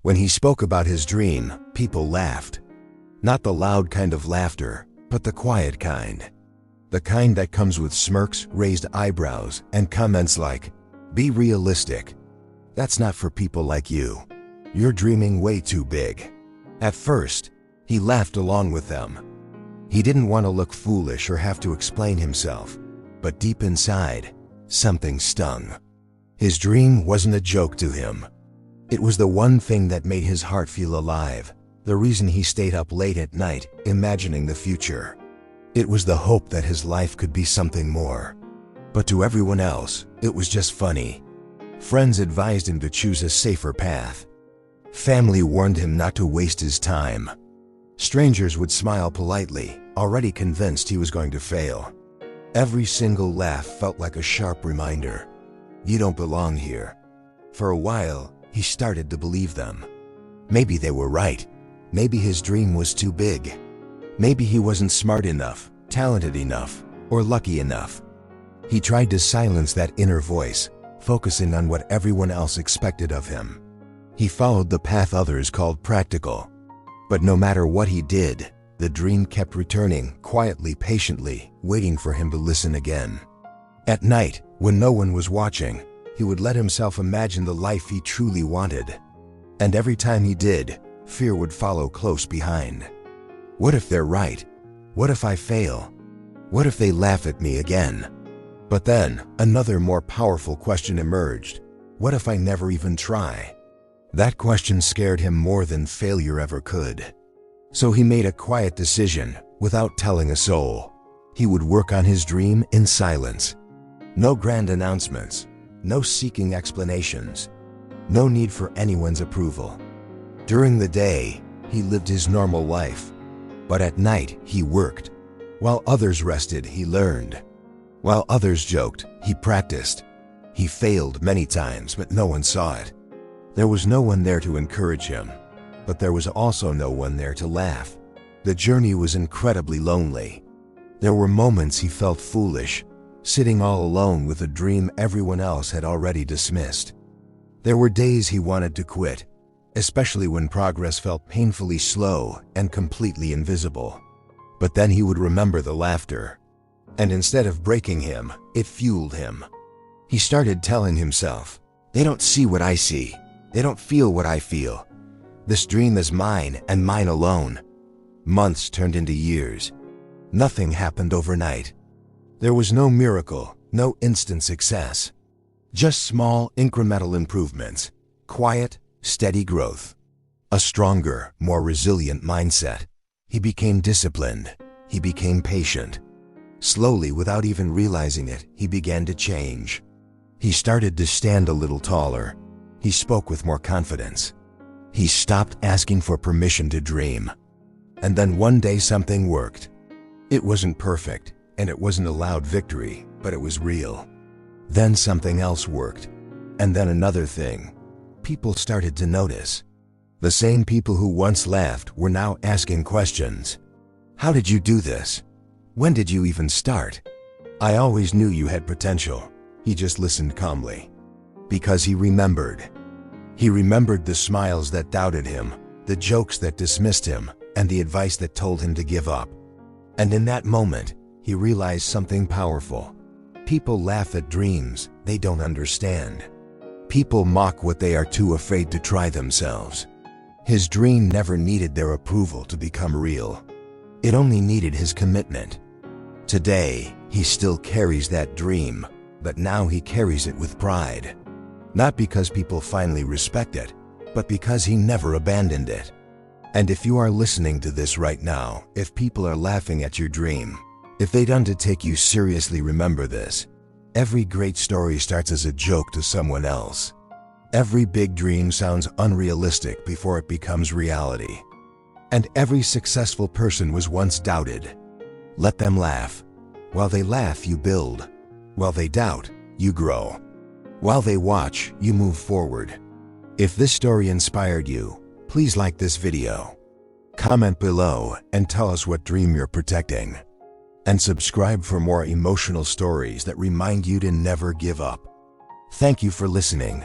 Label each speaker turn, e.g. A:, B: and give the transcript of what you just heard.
A: When he spoke about his dream, people laughed. Not the loud kind of laughter, but the quiet kind. The kind that comes with smirks, raised eyebrows, and comments like, "Be realistic. That's not for people like you. You're dreaming way too big." At first, he laughed along with them. He didn't want to look foolish or have to explain himself, but deep inside, something stung. His dream wasn't a joke to him. It was the one thing that made his heart feel alive, the reason he stayed up late at night, imagining the future. It was the hope that his life could be something more. But to everyone else, it was just funny. Friends advised him to choose a safer path. Family warned him not to waste his time. Strangers would smile politely, already convinced he was going to fail. Every single laugh felt like a sharp reminder. You don't belong here. For a while, he started to believe them. Maybe they were right. Maybe his dream was too big. Maybe he wasn't smart enough, talented enough, or lucky enough. He tried to silence that inner voice, focusing on what everyone else expected of him. He followed the path others called practical. But no matter what he did, the dream kept returning, quietly, patiently, waiting for him to listen again. At night, when no one was watching, he would let himself imagine the life he truly wanted. And every time he did, fear would follow close behind. What if they're right? What if I fail? What if they laugh at me again? But then, another more powerful question emerged. What if I never even try? That question scared him more than failure ever could. So he made a quiet decision, without telling a soul. He would work on his dream in silence. No grand announcements, no seeking explanations, no need for anyone's approval. During the day, he lived his normal life. But at night, he worked. While others rested, he learned. While others joked, he practiced. He failed many times, but no one saw it. There was no one there to encourage him, but there was also no one there to laugh. The journey was incredibly lonely. There were moments he felt foolish, sitting all alone with a dream everyone else had already dismissed. There were days he wanted to quit, especially when progress felt painfully slow and completely invisible. But then he would remember the laughter, and instead of breaking him, it fueled him. He started telling himself, "They don't see what I see. They don't feel what I feel. This dream is mine and mine alone." Months turned into years. Nothing happened overnight. There was no miracle, no instant success. Just small, incremental improvements, quiet, steady growth. A stronger, more resilient mindset. He became disciplined. He became patient. Slowly, without even realizing it, he began to change. He started to stand a little taller. He spoke with more confidence. He stopped asking for permission to dream. And then one day something worked. It wasn't perfect, and it wasn't a loud victory, but it was real. Then something else worked. And then another thing. People started to notice. The same people who once laughed were now asking questions. "How did you do this? When did you even start?" "I always knew you had potential." He just listened calmly. Because he remembered. He remembered the smiles that doubted him, the jokes that dismissed him, and the advice that told him to give up. And in that moment, he realized something powerful. People laugh at dreams they don't understand. People mock what they are too afraid to try themselves. His dream never needed their approval to become real. It only needed his commitment. Today, he still carries that dream, but now he carries it with pride. Not because people finally respect it, but because he never abandoned it. And if you are listening to this right now, if people are laughing at your dream, if they don't take you seriously, remember this. Every great story starts as a joke to someone else. Every big dream sounds unrealistic before it becomes reality. And every successful person was once doubted. Let them laugh. While they laugh, you build. While they doubt, you grow. While they watch, you move forward. If this story inspired you, please like this video. Comment below and tell us what dream you're protecting. And subscribe for more emotional stories that remind you to never give up. Thank you for listening.